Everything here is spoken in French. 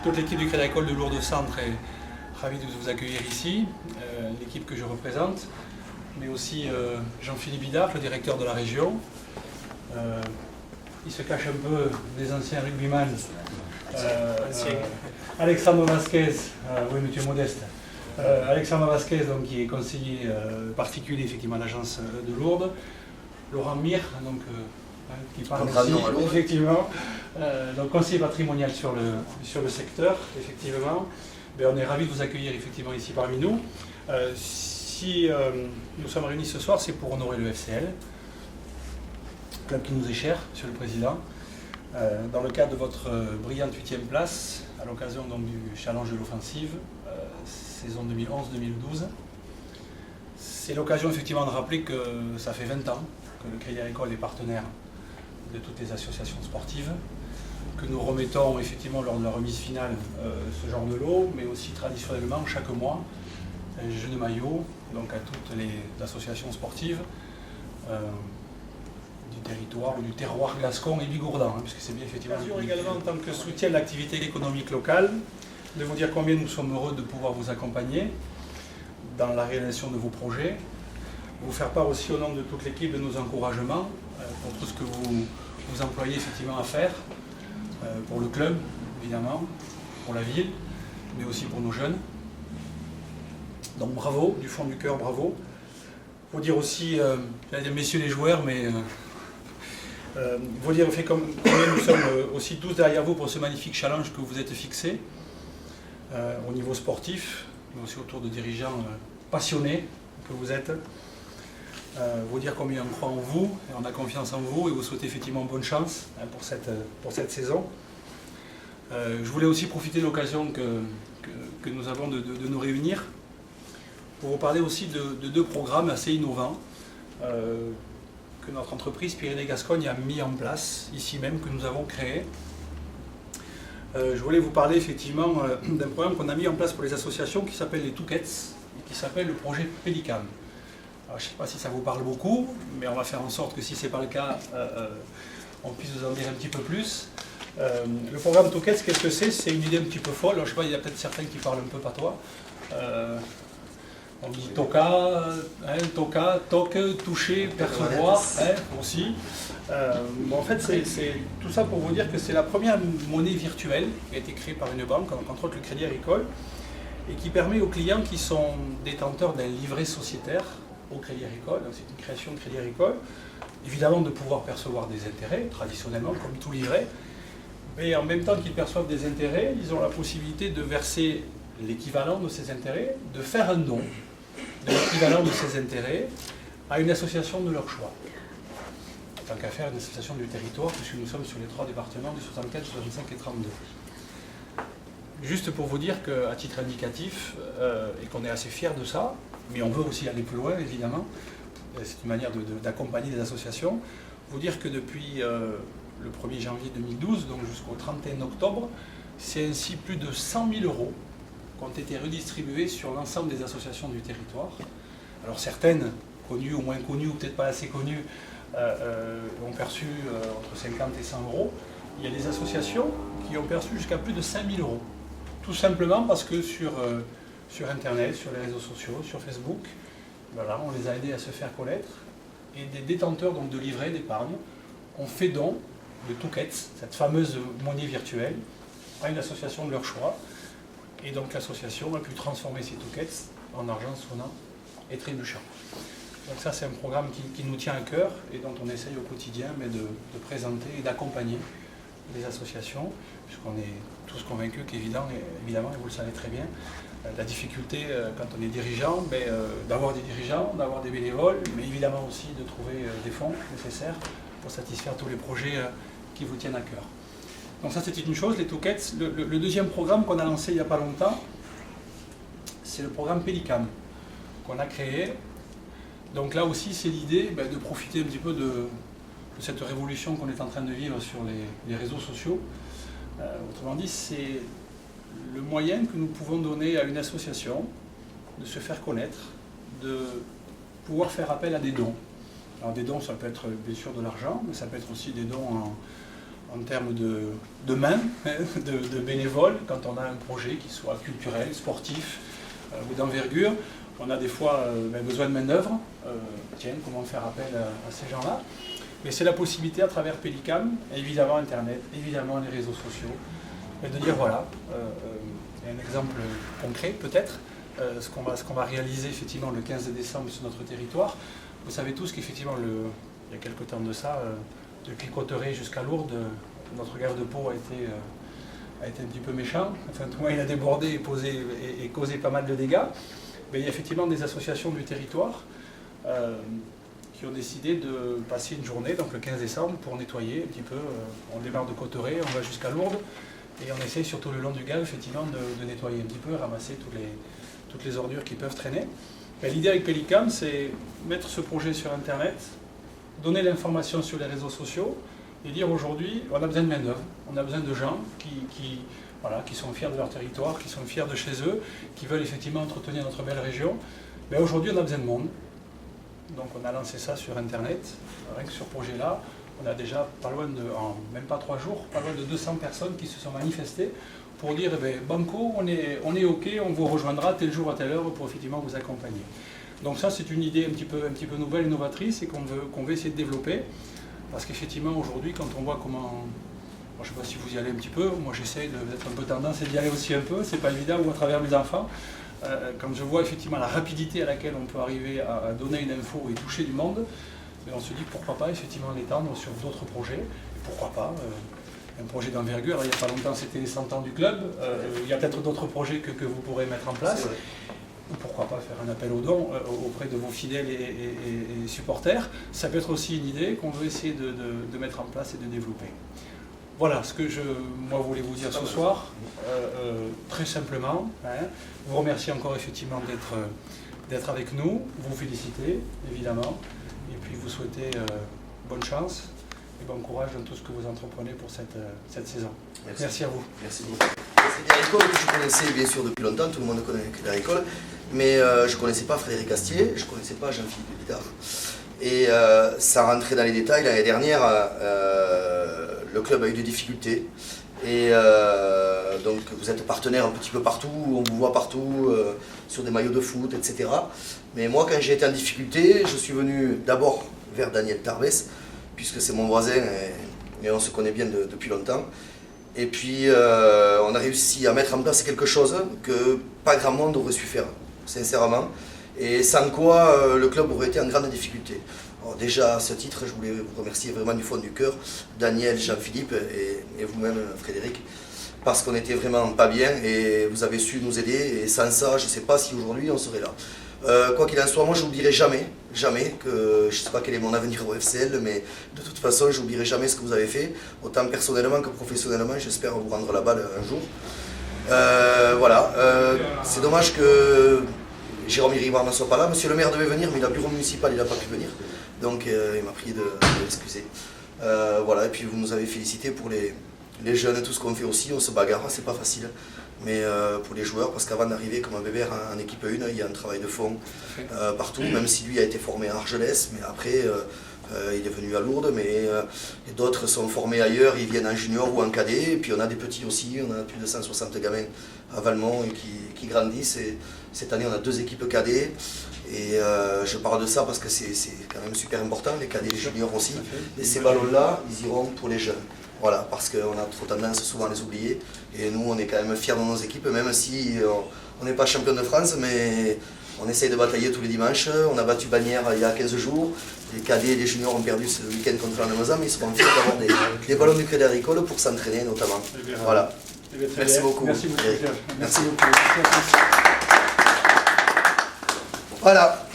toute l'équipe du Crédit Agricole de Lourdes Centre est ravie de vous accueillir ici, l'équipe que je représente, mais aussi Jean-Philippe Bidard, le directeur de la région. Il se cache un peu des anciens rugbyman. Alexandre Vasquez, oui mais tu es modeste. Alexandre Vasquez, donc, qui est conseiller particulier effectivement à l'agence de Lourdes. Laurent Mir, donc, qui parle aussi, effectivement, donc conseiller patrimonial sur le secteur, effectivement. On est ravis de vous accueillir effectivement ici parmi nous. Si nous sommes réunis ce soir, c'est pour honorer le FCL, club qui nous est cher, Monsieur le Président, dans le cadre de votre brillante 8e place, à l'occasion du challenge de l'offensive, saison 2011-2012. C'est l'occasion effectivement de rappeler que ça fait 20 ans que le Crédit Agricole est partenaire de toutes les associations sportives, que nous remettons effectivement lors de la remise finale ce genre de lot, mais aussi traditionnellement chaque mois un jeu de maillot donc à toutes les associations sportives du territoire ou du terroir gascon et bigourdan, puisque c'est bien effectivement également en tant que soutien de l'activité économique locale, de vous dire combien nous sommes heureux de pouvoir vous accompagner dans la réalisation de vos projets, vous faire part aussi au nom de toute l'équipe de nos encouragements pour tout ce que vous employez effectivement à faire, pour le club évidemment, pour la ville, mais aussi pour nos jeunes. Donc bravo, du fond du cœur, bravo. Faut dire aussi, j'allais dire messieurs les joueurs, mais vous dire combien nous sommes aussi tous derrière vous pour ce magnifique challenge que vous êtes fixé au niveau sportif, mais aussi autour de dirigeants passionnés que vous êtes. Vous dire combien on croit en vous, et on a confiance en vous, et vous souhaitez effectivement bonne chance pour cette saison. Je voulais aussi profiter de l'occasion que nous avons de nous réunir pour vous parler aussi de deux programmes assez innovants que notre entreprise Pyrénées-Gascogne a mis en place, ici même, que nous avons créé. Je voulais vous parler effectivement d'un programme qu'on a mis en place pour les associations qui s'appelle les Touquets et qui s'appelle le projet Pélicam. Alors, je ne sais pas si ça vous parle beaucoup, mais on va faire en sorte que si ce n'est pas le cas, on puisse vous en dire un petit peu plus. Le programme Touquets, qu'est-ce que c'est? C'est une idée un petit peu folle. Alors, je ne sais pas, il y a peut-être certains qui parlent un peu patois. On dit toca, toque, toucher, percevoir, aussi. En fait, c'est tout ça pour vous dire que c'est la première monnaie virtuelle qui a été créée par une banque, entre autres le Crédit Agricole, et qui permet aux clients qui sont détenteurs d'un livret sociétaire au Crédit Agricole, c'est une création de Crédit Agricole, évidemment de pouvoir percevoir des intérêts, traditionnellement, comme tout livret, mais en même temps qu'ils perçoivent des intérêts, ils ont la possibilité de verser l'équivalent de ces intérêts, de faire un don de l'équivalent de ces intérêts à une association de leur choix. Tant qu'à faire, une association du territoire, puisque nous sommes sur les 3 départements du 64, 65 et 32. Juste pour vous dire qu'à titre indicatif, et qu'on est assez fiers de ça, mais on veut aussi aller plus loin, évidemment, c'est une manière d'accompagner les associations, vous dire que depuis le 1er janvier 2012, donc jusqu'au 31 octobre, c'est ainsi plus de 100 000 € qui ont été redistribués sur l'ensemble des associations du territoire. Alors certaines, connues ou moins connues, ou peut-être pas assez connues, ont perçu entre 50 et 100 €. Il y a des associations qui ont perçu jusqu'à plus de 5 000 €. Tout simplement parce que sur Internet, sur les réseaux sociaux, sur Facebook, voilà, on les a aidés à se faire connaître. Et des détenteurs donc, de livrets d'épargne ont fait don de Touquets, cette fameuse monnaie virtuelle, à une association de leur choix. Et donc l'association a pu transformer ces Touquets en argent sonnant et trébuchant. Donc ça c'est un programme qui nous tient à cœur et dont on essaye au quotidien de présenter et d'accompagner les associations, puisqu'on est tous convaincus qu'évidemment, et vous le savez très bien, la difficulté quand on est dirigeant, d'avoir des dirigeants, d'avoir des bénévoles, mais évidemment aussi de trouver des fonds nécessaires pour satisfaire tous les projets qui vous tiennent à cœur. Donc ça c'était une chose, les Touquets. Le deuxième programme qu'on a lancé il n'y a pas longtemps, c'est le programme Pélicam qu'on a créé. Donc là aussi c'est l'idée de profiter un petit peu de cette révolution qu'on est en train de vivre sur les réseaux sociaux. Autrement dit, c'est le moyen que nous pouvons donner à une association de se faire connaître, de pouvoir faire appel à des dons. Alors des dons, ça peut être bien sûr de l'argent, mais ça peut être aussi des dons en termes de mains, de bénévoles, quand on a un projet qui soit culturel, sportif ou d'envergure. On a des fois besoin de main-d'œuvre. Tiens, comment faire appel à ces gens-là? Mais c'est la possibilité à travers Pelicam, évidemment Internet, évidemment les réseaux sociaux, et de dire voilà, un exemple concret peut-être, ce qu'on va réaliser effectivement le 15 décembre sur notre territoire. Vous savez tous qu'effectivement, il y a quelque temps de ça, depuis Cauterets jusqu'à Lourdes, notre gare de Pau a été un petit peu méchant. Enfin, tout le monde, il a débordé et causé pas mal de dégâts. Mais il y a effectivement des associations du territoire qui ont décidé de passer une journée, donc le 15 décembre, pour nettoyer un petit peu. On démarre de Cauterets, on va jusqu'à Lourdes, et on essaye surtout le long du Gave, effectivement, de nettoyer un petit peu, ramasser toutes les ordures qui peuvent traîner. L'idée avec Pelicam, c'est mettre ce projet sur Internet, donner l'information sur les réseaux sociaux, et dire aujourd'hui, on a besoin de main-d'œuvre, on a besoin de gens qui sont fiers de leur territoire, qui sont fiers de chez eux, qui veulent effectivement entretenir notre belle région. Mais aujourd'hui, on a besoin de monde. Donc on a lancé ça sur Internet. Rien que sur ce projet-là, on a déjà pas loin en même pas 3 jours, pas loin de 200 personnes qui se sont manifestées pour dire Banco, on est OK, on vous rejoindra tel jour à telle heure pour effectivement vous accompagner. Donc ça, c'est une idée un petit peu nouvelle, innovatrice, et qu'on veut essayer de développer. Parce qu'effectivement, aujourd'hui, quand on voit comment... je ne sais pas si vous y allez un petit peu, moi j'essaie d'être un peu tendance et d'y aller aussi un peu, c'est pas évident, ou à travers mes enfants. Quand je vois effectivement la rapidité à laquelle on peut arriver à donner une info et toucher du monde, on se dit pourquoi pas effectivement l'étendre sur d'autres projets, et pourquoi pas un projet d'envergure. Il n'y a pas longtemps, c'était les 100 ans du club, il y a peut-être d'autres projets que vous pourrez mettre en place. Ou pourquoi pas faire un appel aux dons auprès de vos fidèles et supporters. Ça peut être aussi une idée qu'on veut essayer de mettre en place et de développer. Voilà ce que moi voulais vous dire ce soir, très simplement. Vous remercier encore effectivement d'être avec nous, vous féliciter évidemment, et puis vous souhaiter bonne chance et bon courage dans tout ce que vous entreprenez pour cette saison. Merci à vous. Merci beaucoup. Crédit Agricole que je connaissais bien sûr depuis longtemps, tout le monde connaît Crédit Agricole, mais je ne connaissais pas Frédéric Astier, je ne connaissais pas Jean-Philippe Bidard. Et sans rentrer dans les détails, l'année dernière, le club a eu des difficultés. Et donc vous êtes partenaire un petit peu partout, on vous voit partout sur des maillots de foot, etc. Mais moi, quand j'ai été en difficulté, je suis venu d'abord vers Daniel Tarbès, puisque c'est mon voisin et on se connaît bien depuis longtemps. Et puis on a réussi à mettre en place quelque chose que pas grand monde aurait su faire, sincèrement. Et sans quoi le club aurait été en grande difficulté. Alors déjà à ce titre, je voulais vous remercier vraiment du fond du cœur, Daniel, Jean-Philippe et vous-même Frédéric, parce qu'on n'était vraiment pas bien et vous avez su nous aider, et sans ça, je ne sais pas si aujourd'hui on serait là. Quoi qu'il en soit, moi je n'oublierai jamais que je ne sais pas quel est mon avenir au FCL, mais de toute façon je n'oublierai jamais ce que vous avez fait, autant personnellement que professionnellement. J'espère vous rendre la balle un jour. Voilà, c'est dommage que Jérôme Iribard ne soit pas là. Monsieur le maire devait venir, mais le bureau municipal il n'a pas pu venir, donc il m'a prié de l'excuser. Voilà, et puis vous nous avez félicité pour les jeunes, tout ce qu'on fait aussi, on se bagarre, c'est pas facile. Mais pour les joueurs, parce qu'avant d'arriver comme un bébé en équipe 1, il y a un travail de fond partout, même si lui a été formé à Argelès, mais après il est venu à Lourdes, mais d'autres sont formés ailleurs, ils viennent en junior ou en cadet, et puis on a des petits aussi, on a plus de 160 gamins à Valmont qui grandissent, et cette année on a 2 équipes cadets, et je parle de ça parce que c'est quand même super important, les cadets et les juniors aussi, et ces ballons-là, ils iront pour les jeunes. Voilà, parce qu'on a trop tendance souvent à les oublier, et nous on est quand même fiers de nos équipes, même si on n'est pas champion de France, mais on essaye de batailler tous les dimanches. On a battu Bagnères il y a 15 jours, les cadets et les juniors ont perdu ce week-end contre la Nemezan, mais ils seront fiers d'avoir des ballons du Crédit Agricole pour s'entraîner notamment. Voilà. Merci beaucoup. Merci beaucoup. Merci beaucoup. Voilà.